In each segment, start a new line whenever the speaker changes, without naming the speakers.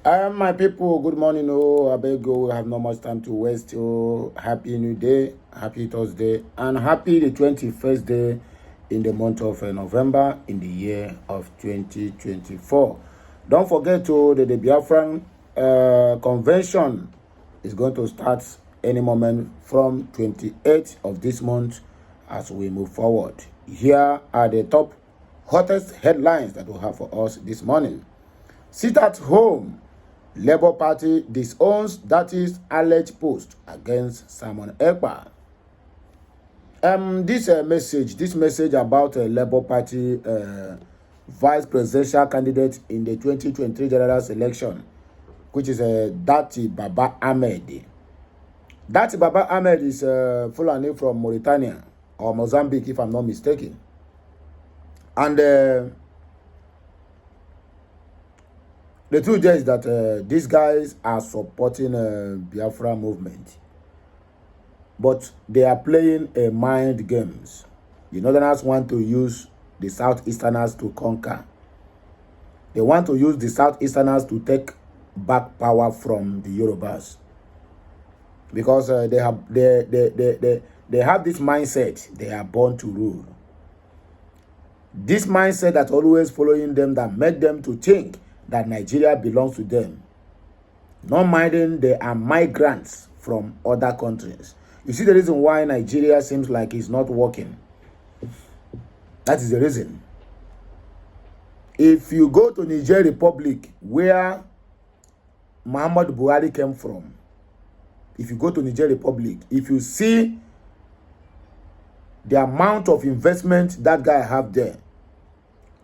My people, good morning. Oh, I beg you, we have not much time to waste. Oh, happy new day, happy Thursday, and happy the 21st day in the month of November in the year of 2024. Don't forget the Biafran convention is going to start any moment from 28th of this month as we move forward. Here are the top hottest headlines that we have for us this morning. Sit at home. Labour Party disowns DATTI's alleged post against Simon Ekpa. This message about a Labour Party vice presidential candidate in the 2023 general election, which is DATTI-AHMED. DATTI-AHMED is Fulani from Mauritania or Mozambique, if I'm not mistaken. And the truth is that these guys are supporting Biafra movement, but they are playing a mind games. The Northerners want to use the Southeasterners to conquer. They want to use the Southeasterners to take back power from the Yorubas, because they have this mindset. They are born to rule. This mindset that's always following them, that make them to think that Nigeria belongs to them, not minding they are migrants from other countries. You see the reason why Nigeria seems like it's not working. That is the reason. If you go to Niger Republic, where Muhammad Buhari came from, if you go to Niger Republic, if you see the amount of investment that guy have there,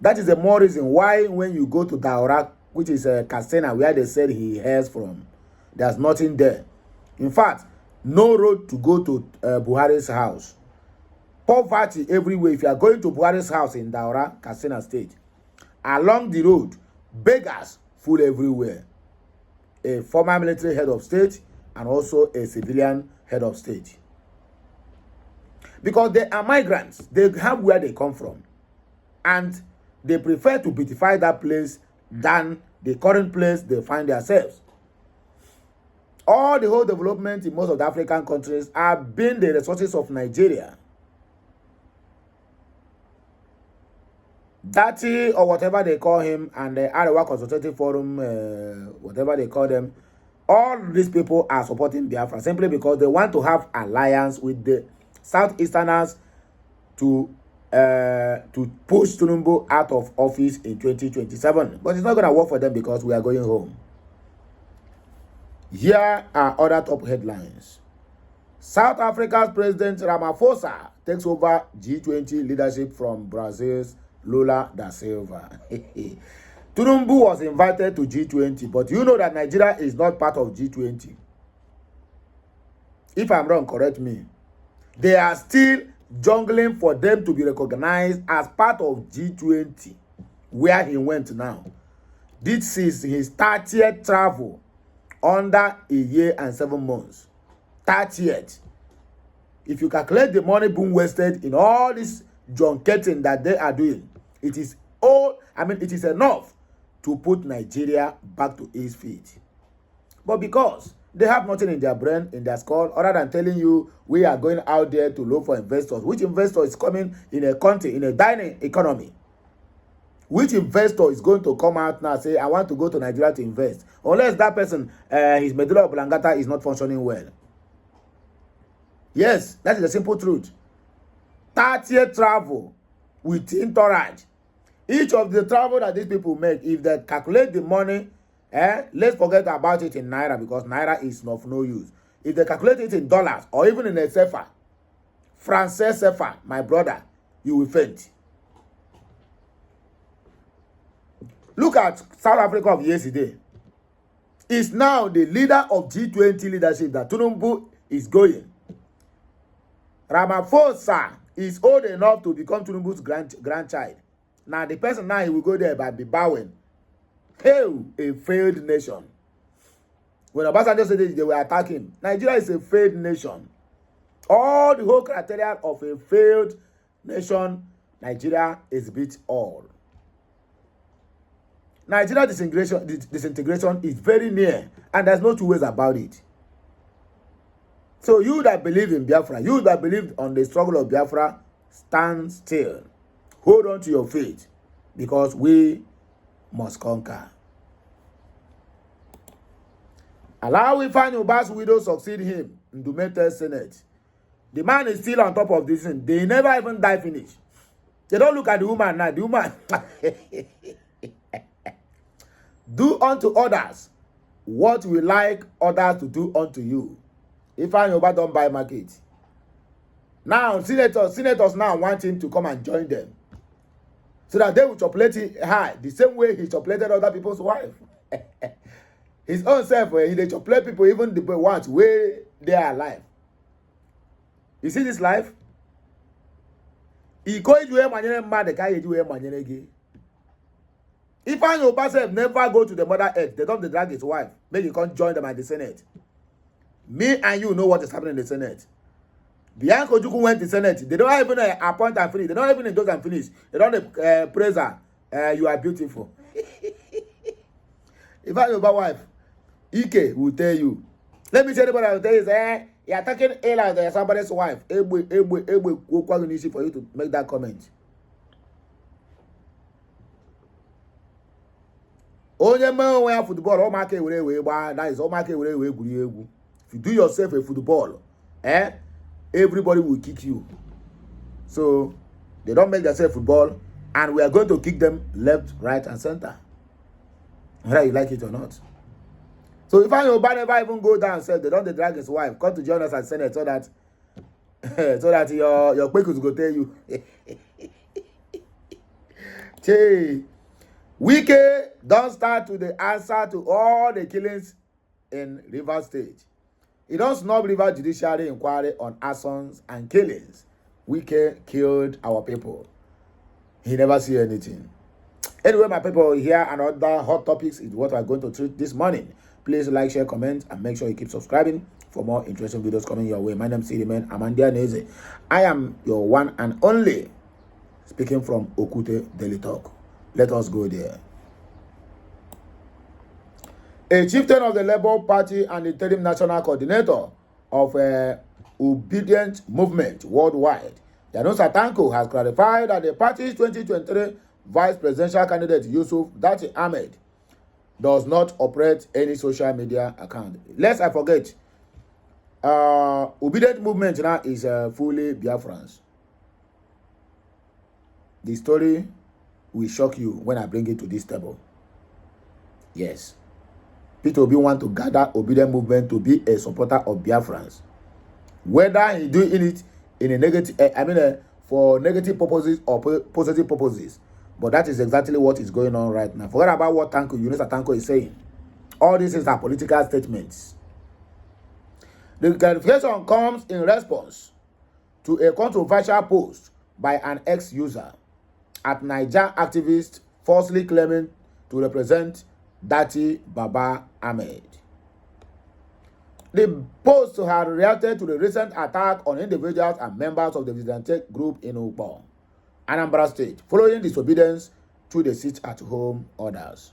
that is the more reason why when you go to Daura, which is Katsina, where they said he hails from, there's nothing there. In fact, no road to go to Buhari's house. Poverty everywhere. If you are going to Buhari's house in Daura, Katsina State, along the road, beggars full everywhere. A former military head of state and also a civilian head of state. Because they are migrants. They have where they come from. And they prefer to beautify that place than the current place they find themselves. All the whole development in most of the African countries have been the resources of Nigeria. Datti, or whatever they call him, and the Arewa Consultative Forum, whatever they call them, all these people are supporting Biafra simply because they want to have alliance with the Southeasterners to push Tinubu out of office in 2027. But it's not going to work for them because we are going home. Here are other top headlines. South Africa's President Ramaphosa takes over G20 leadership from Brazil's Lula da Silva. Tinubu was invited to G20, but you know that Nigeria is not part of G20. If I'm wrong, correct me. They are still jungling for them to be recognized as part of G20, where he went now. This is his 30th travel under a year and 7 months. 30th. If you calculate the money being wasted in all this junketing that they are doing, it is it is enough to put Nigeria back to its feet. But because they have nothing in their brain, in their skull, other than telling you we are going out there to look for investors. Which investor is coming in a country, in a dining economy? Which investor is going to come out now and say, I want to go to Nigeria to invest? Unless that person, his medulla oblongata is not functioning well. Yes, that is the simple truth. 30th travel with entourage. Each of the travel that these people make, if they calculate the money, let's forget about it in Naira, because Naira is of no use. If they calculate it in dollars or even in a CFA, Francais CFA, my brother, you will faint. Look at South Africa of yesterday. It's now the leader of G20 leadership that Tinubu is going. Ramaphosa is old enough to become Tinubu's grandchild. Now the person now he will go there by be bowing. Hail a failed nation. When Obasanjo said they were attacking, Nigeria is a failed nation. All the whole criteria of a failed nation, Nigeria exhibits all. Nigeria disintegration is very near, and there's no two ways about it. So you that believe in Biafra, you that believe on the struggle of Biafra, stand still. Hold on to your faith, because we must conquer. Allow Ifeanyi Uba's widow succeed him in the Dumetel Senate. The man is still on top of this thing. They never even die finish. They don't look at the woman now. The woman do unto others what we like others to do unto you. Ifeanyi Uba don't buy market. Now senators now want him to come and join them, so that they will chocolate her the same way he chocolated other people's wife. His own self, he dey chocolate people, even the ones where they are alive. You see this life? Ifeanyi Uba self never go to the mother earth. They don't drag his wife. Make he come join them at the Senate. Me and you know what is happening in the Senate. Bianca Ojukwu went to the Senate. They don't even appoint and finish. They don't even endorse and finish. They don't praise her. You are beautiful. Ifeanyi Uba wife, Ike will tell you. Let me tell you what I will tell you. You are talking ill as somebody's wife. For you to make that comment. Onye man wey football, all market we that is all market we egwu. If you do yourself a football, everybody will kick you. So they don't make themselves football, and we are going to kick them left, right, and center, whether you like it or not. So if I never even go down and say they don't drag his wife, come to join us at Senate so that your quick go tell you. Che, Wike don't start to the answer to all the killings in Rivers State. He don't snub River Judiciary Inquiry on arsons and killings. Wike killed our people. He never see anything. Anyway, my people, here and other hot topics is what we're going to treat this morning. Please like, share, comment, and make sure you keep subscribing for more interesting videos coming your way. My name is Sidiman Amandia Neze. I am your one and only, speaking from Okute Daily Talk. Let us go there. A chieftain of the Labour Party and interim national coordinator of Obedient Movement worldwide, Yanusa Tanko, has clarified that the party's 2023 vice presidential candidate Yusuf DATTI-AHMED does not operate any social media account. Lest I forget, Obedient Movement now is fully Biafrans. The story will shock you when I bring it to this table. Yes. Peter Obi want to gather Obedient Movement to be a supporter of Biafrans. Whether he doing it in a negative, for negative purposes or positive purposes. But that is exactly what is going on right now. Forget about what Yanusa Tanko is saying. All this is our political statements. The clarification comes in response to a controversial post by an ex-user at Niger activist falsely claiming to represent DATTI-AHMED. The post had reacted to the recent attack on individuals and members of the vigilante group in Ukpo, Anambra State, following disobedience to the sit-at-home orders.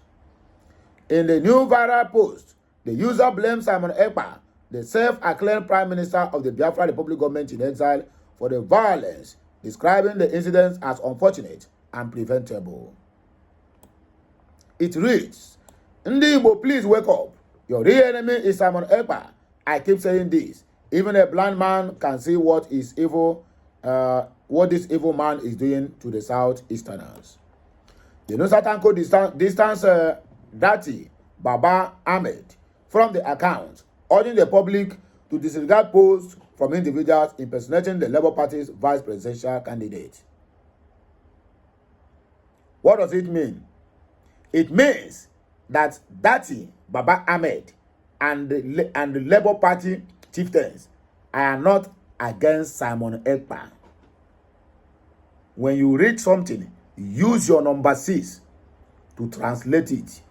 In the new viral post, the user blames Simon Ekpa, the self-acclaimed Prime Minister of the Biafra Republic government in exile, for the violence, describing the incidents as unfortunate and preventable. It reads, "Ndi Igbo, please wake up. Your real enemy is Simon Ekpa. I keep saying this. Even a blind man can see what is evil, what this evil man is doing to the Southeasterners." The Yanusa Tanko distance DATTI-AHMED from the account, urging the public to disregard posts from individuals impersonating the Labour Party's vice presidential candidate. What does it mean? It means that DATTI-AHMED and the Labour Party chieftains are not against Simon Ekpa. When you read something, use your number 6 to translate it.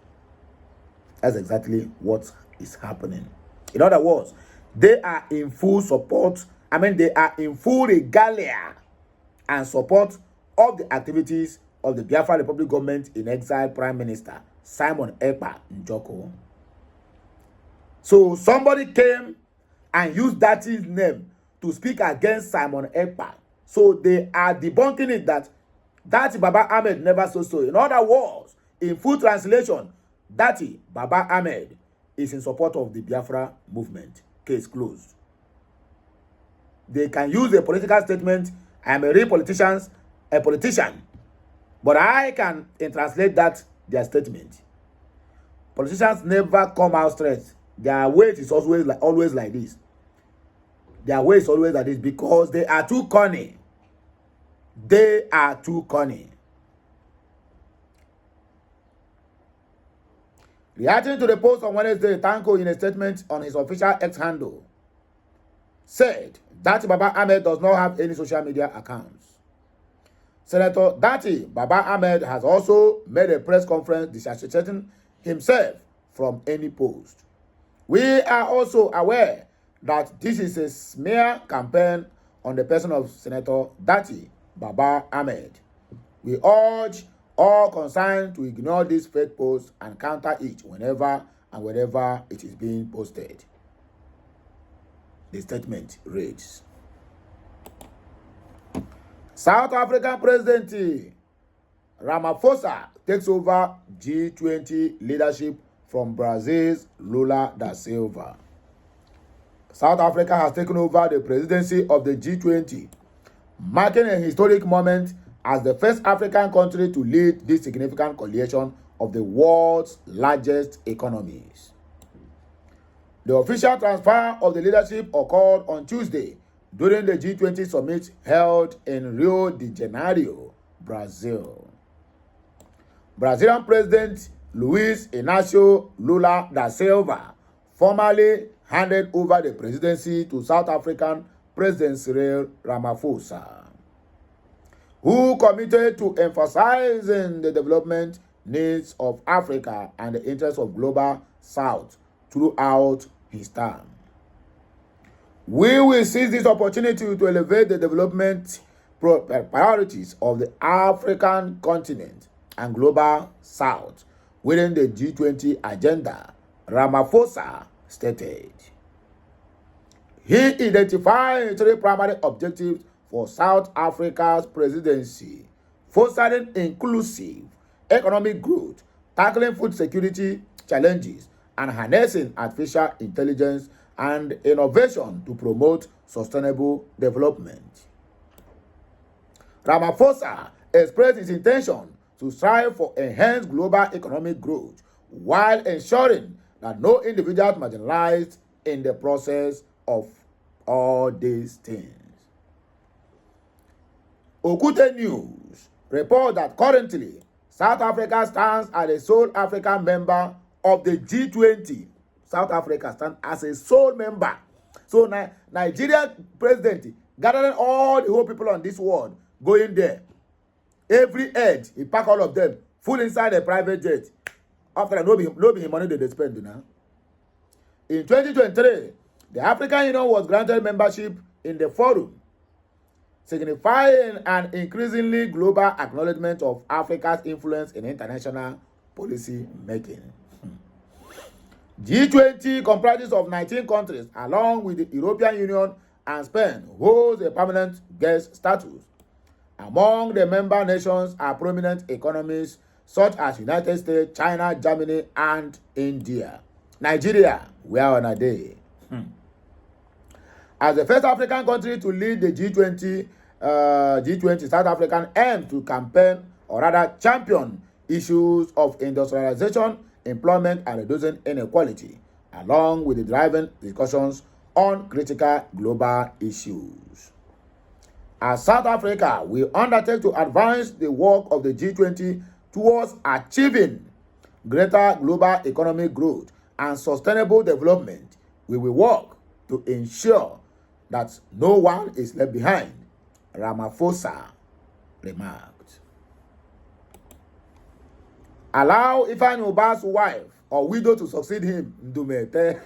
That's exactly what is happening. In other words, they are in full support. They are in full regalia and support of the activities of the Biafra Republic government in exile Prime Minister Simon Ekpa Njoko. So somebody came and used Datti's name to speak against Simon Ekpa. So they are debunking it that Datti Baba Ahmed never saw so. In other words, in full translation, Datti Baba Ahmed is in support of the Biafra movement. Case closed. They can use a political statement. I am a real politician, but I can translate that their statement. Politicians never come out straight. Their weight is always like this. Their way is always like this because they are too cunning. They are too cunning. Reacting to the post on Wednesday, Tanko, in a statement on his official X handle, said Datti Baba Ahmed does not have any social media accounts. Senator Datti Baba Ahmed has also made a press conference disassociating himself from any post. We are also aware that this is a smear campaign on the person of Senator Datti Baba Ahmed. We urge all concerned to ignore this fake post and counter it whenever and wherever it is being posted. The statement reads: South African President Ramaphosa takes over G20 leadership from Brazil's Lula da Silva. South Africa has taken over the presidency of the G20, marking a historic moment as the first African country to lead this significant coalition of the world's largest economies. The official transfer of the leadership occurred on Tuesday during the G20 summit held in Rio de Janeiro, Brazil. Brazilian President Luiz Inácio Lula da Silva formally handed over the presidency to South African President Cyril Ramaphosa, who committed to emphasizing the development needs of Africa and the interests of global South throughout his term. We will seize this opportunity to elevate the development priorities of the African continent and global South within the G20 agenda, Ramaphosa stated. He identified 3 primary objectives for South Africa's presidency: fostering inclusive economic growth, tackling food security challenges, and harnessing artificial intelligence and innovation to promote sustainable development. Ramaphosa expressed his intention to strive for enhanced global economic growth while ensuring that no individual is marginalized in the process of all these things. Okute News reports that currently South Africa stands as a sole African member of the G20. South Africa stands as a sole member. So Nigeria president gathering all the whole people on this world, going there. Every edge, he pack all of them, full inside a private jet. After that, no be money they spend now. In 2023, the African Union was granted membership in the forum, signifying an increasingly global acknowledgement of Africa's influence in international policy making. G20 comprises of 19 countries, along with the European Union and Spain, holds a permanent guest status. Among the member nations are prominent economies such as United States, China, Germany, and India. Nigeria, we are on a day. As the first African country to lead the G20, South African aims to campaign, or rather champion, issues of industrialization, employment, and reducing inequality, along with the driving discussions on critical global issues. As South Africa, we undertake to advance the work of the G20 towards achieving greater global economic growth and sustainable development. We will work to ensure that no one is left behind, Ramaphosa remarked. Allow Ifeanyi Ubah's wife or widow to succeed him. Ndumete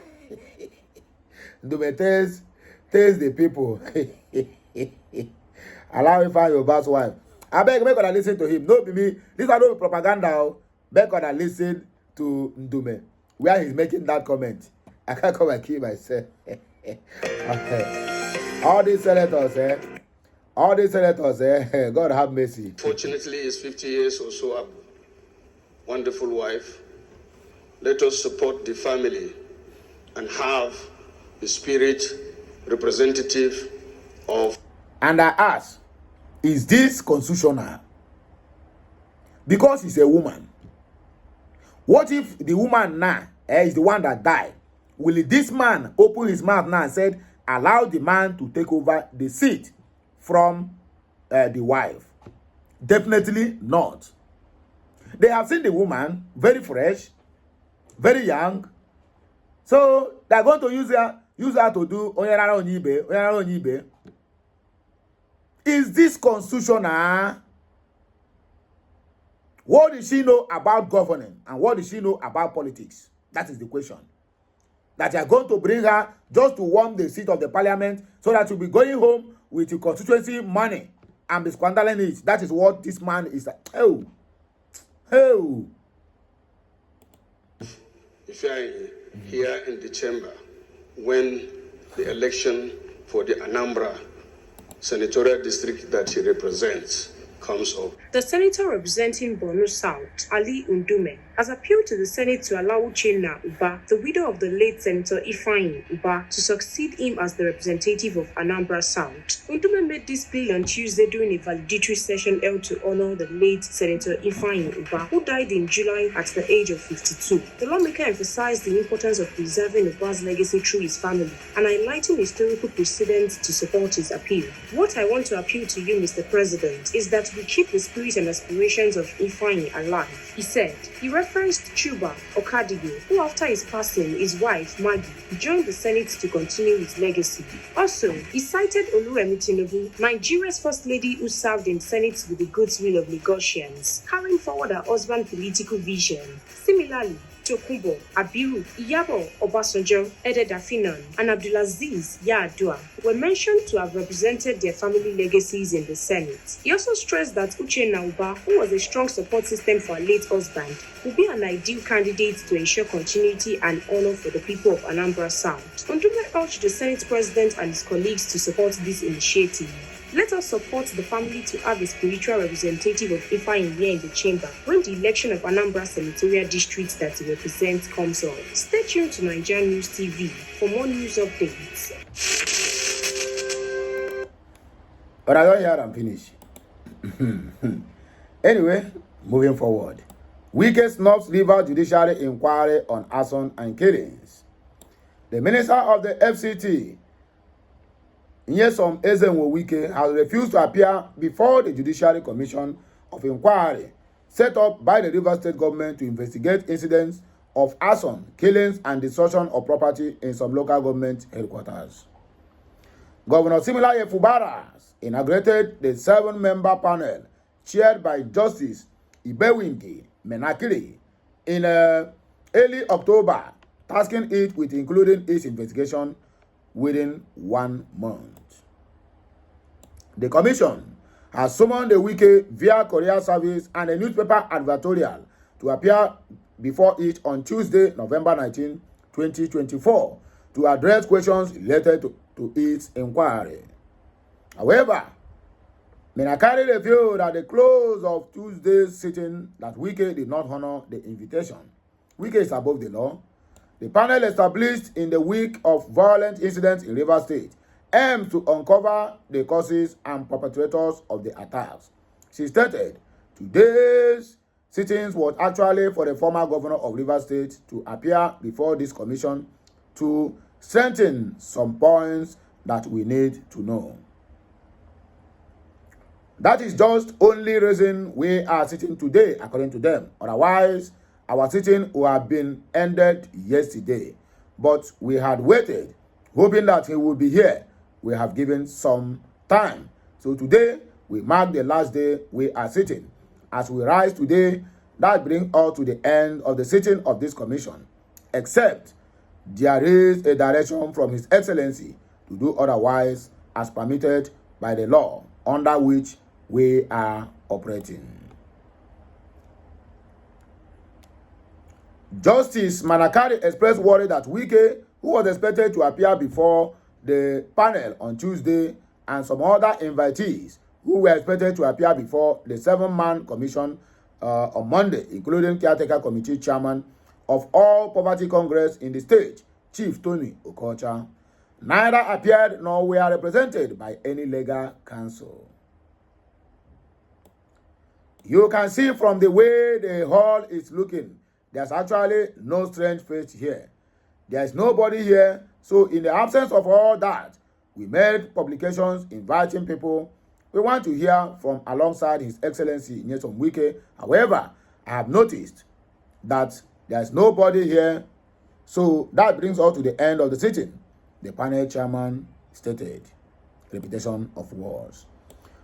tells the people. Allow Ifeanyi Ubah's wife. I beg, make una listen to him. No be me. This is not propaganda. Beg una listen to Ndume, where he's making that comment. I can't come and kill myself. Okay. All these senators, God have mercy.
Fortunately, he's 50 years or so up. Wonderful wife. Let us support the family and have the spirit representative of.
And I ask, is this constitutional? Because he's a woman. What if the woman now is the one that died? Will this man open his mouth now and said, allow the man to take over the seat from the wife? Definitely not. They have seen the woman very fresh, very young. So they're going to use her to do Onyara Onyibe. Is this constitutional? What does she know about governing? And what does she know about politics? That is the question. That you are going to bring her just to warm the seat of the parliament so that you'll be going home with your constituency money and be squandering it. That is what this man is like. Oh.
If you are here in the chamber when the election for the Anambra senatorial district that he represents comes up.
The senator representing Borno South, Ali Ndume, has appealed to the Senate to allow Uchenna Uba, the widow of the late Senator Ifeanyi Uba, to succeed him as the representative of Anambra South. Ndume made this plea on Tuesday during a valedictory session held to honor the late Senator Ifeanyi Uba, who died in July at the age of 52. The lawmaker emphasized the importance of preserving Uba's legacy through his family and highlighting historical precedents to support his appeal. What I want to appeal to you, Mr. President, is that we keep the spirit and aspirations of Ifeanyi alive, he said. He referenced Chuba Okadigbo, who after his passing, his wife, Maggie, joined the Senate to continue his legacy. Also, he cited Oluwemi Tinubu, Nigeria's first lady who served in Senate with the goodwill of Lagosians, carrying forward her husband's political vision. Similarly, Tokunbo, Abiru, Iyabo Obasanjo, Ede Dafinan, and Abdulaziz Yar'Adua were mentioned to have represented their family legacies in the Senate. He also stressed that Uchenna Uba, who was a strong support system for her late husband, would be an ideal candidate to ensure continuity and honor for the people of Anambra South. Ndume urged the Senate President and his colleagues to support this initiative. Let us support the family to have a spiritual representative of Ifeanyi here in the chamber when the election of Anambra senatorial district that he represents comes on. Stay tuned to Nigerian News TV for more news updates.
But I don't hear and finish. Anyway, moving forward. Wike snubs River Judiciary Inquiry on arson and killings. The Minister of the FCT, Nyesom Ezenwo Wike, has refused to appear before the Judiciary Commission of Inquiry set up by the Rivers State government to investigate incidents of arson, killings, and destruction of property in some local government headquarters. Governor Similaye Fubaras inaugurated the 7-member panel chaired by Justice Ibewinde Menakili in early October, tasking it with including its investigation within 1 month. The commission has summoned the Wike via courier service and a newspaper advertorial to appear before it on Tuesday, November 19, 2024, to address questions related to its inquiry. However, Menakili revealed at the close of Tuesday's sitting that Wike did not honor the invitation. Wike is above the law. The panel established in the week of violent incidents in Rivers State aims to uncover the causes and perpetrators of the attacks. She stated, today's sittings was actually for the former governor of Rivers State to appear before this commission to strengthen some points that we need to know. That is just only reason we are sitting today, according to them. Otherwise, our sitting would have been ended yesterday. But we had waited, hoping that he would be here. We have given some time. So today, we mark the last day we are sitting. As we rise today, that brings us to the end of the sitting of this commission. Except there is a direction from His Excellency to do otherwise as permitted by the law under which we are operating. Justice Manakari expressed worry that Wike, who was expected to appear before the panel on Tuesday, and some other invitees who were expected to appear before the 7-man commission on Monday, including caretaker committee chairman of All Poverty Congress in the state, Chief Tony Okocha, neither appeared nor were represented by any legal counsel. You can see from the way the hall is looking, there's actually no strange face here. There's nobody here. So in the absence of all that, we made publications inviting people. We want to hear from alongside His Excellency Nyesom Wike. However, I have noticed that there's nobody here. So that brings us to the end of the sitting. The panel chairman stated, repetition of words.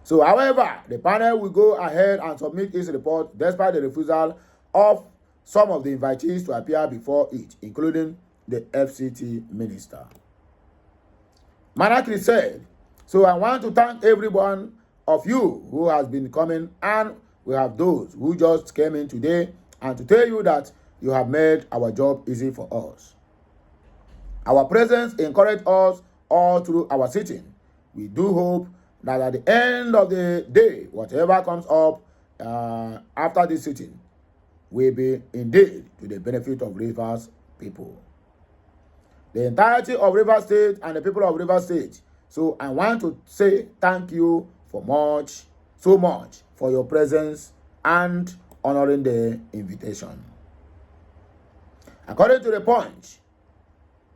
So, however, the panel will go ahead and submit its report despite the refusal of some of the invitees to appear before it, including the FCT minister. Manakri said, so I want to thank every one of you who has been coming, and we have those who just came in today, and to tell you that you have made our job easy for us. Our presence encouraged us all through our sitting. We do hope that at the end of the day, whatever comes up after this sitting will be indeed to the benefit of Rivers people. The entirety of Rivers State and the people of Rivers State. So I want to say thank you for so much for your presence and honoring the invitation. According to the Punch,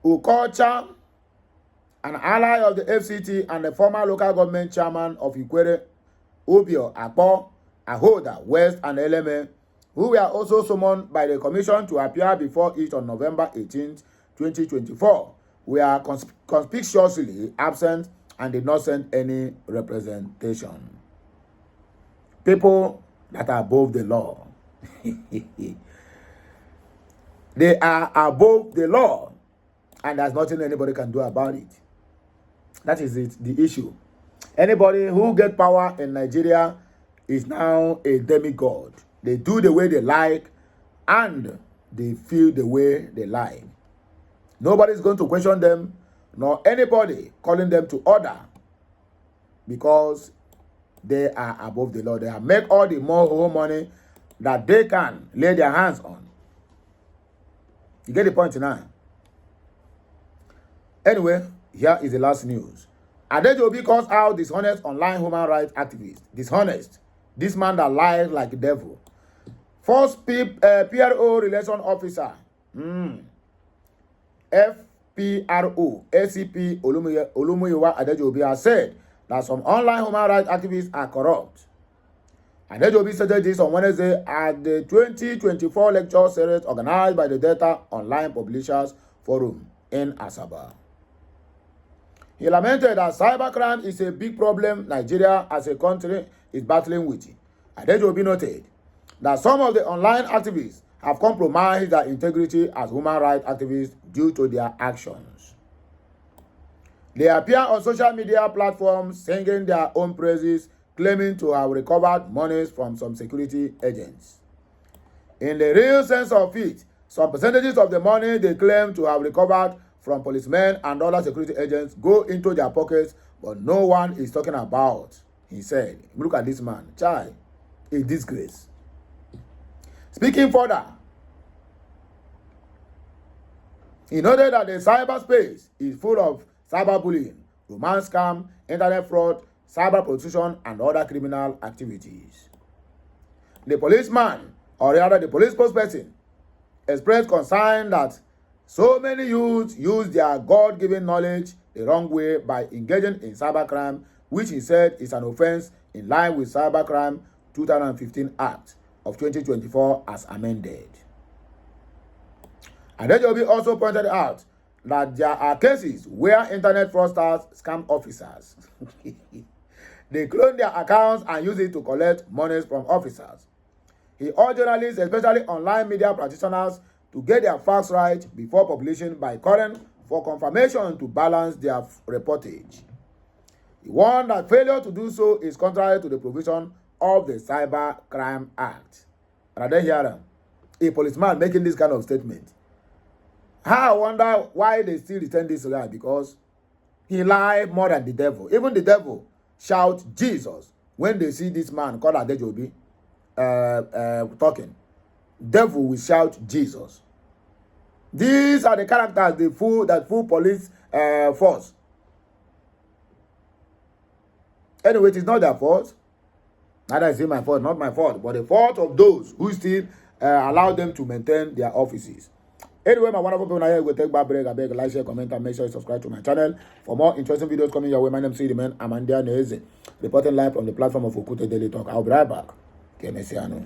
Okocha, an ally of the FCT and the former local government chairman of Ikwere, Obio, Akpo, Ahoda, West, and Eleme, who were also summoned by the commission to appear before it on November 18, 2024, were conspicuously absent and did not send any representation. People that are above the law. They are above the law, and there's nothing anybody can do about it. That is it, the issue. Anybody who gets power in Nigeria is now a demigod. They do the way they like, and they feel the way they like. Nobody's going to question them, nor anybody calling them to order, because they are above the law. They have made all the more money that they can lay their hands on. You get the point now? Anyway, here is the last news. Adejobi calls out dishonest online human rights activist. Dishonest. This man that lies like a devil. First PRO relation officer. FPRO, ACP Olumuyiwa Adejobi has said that some online human rights activists are corrupt. Adejobi stated this on Wednesday at the 2024 lecture series organized by the Data Online Publishers Forum in Asaba. He lamented that cybercrime is a big problem Nigeria as a country is battling with. Adejobi noted that some of the online activists have compromised their integrity as human rights activists due to their actions. They appear on social media platforms singing their own praises, claiming to have recovered monies from some security agents. In the real sense of it, some percentages of the money they claim to have recovered from policemen and other security agents go into their pockets, but no one is talking about, he said. Look at this man. Child, a disgrace. Speaking further, he noted that the cyberspace is full of cyberbullying, romance scam, internet fraud, cyber prostitution, and other criminal activities. The policeman, or rather the police spokesperson, expressed concern that so many youths use their God-given knowledge the wrong way by engaging in cybercrime, which he said is an offense in line with Cybercrime 2015 Act of 2024 as amended. Adejobi also pointed out that there are cases where internet fraudsters scam officers. They clone their accounts and use it to collect monies from officers. He urged journalists, especially online media practitioners, to get their facts right before publishing by calling for confirmation to balance their reportage. He warned that failure to do so is contrary to the provision of the Cybercrime Act. Are they hearing? a policeman making this kind of statement. How I wonder why they still return this guy, because he lied more than the devil. Even the devil shout Jesus when they see this man called Adejobi talking. Devil will shout Jesus. These are the characters that fool police force. Anyway, it is not their fault. Neither is it my fault, not my fault, but the fault of those who still allow them to maintain their offices. Anyway, my wonderful people, here we take back break. I beg, like, share, comment, and make sure you subscribe to my channel for more interesting videos coming your way. My name is Sidiman Amandia Neze, reporting live from the platform of Okute Daily Talk. I'll be right back. Kenesiano.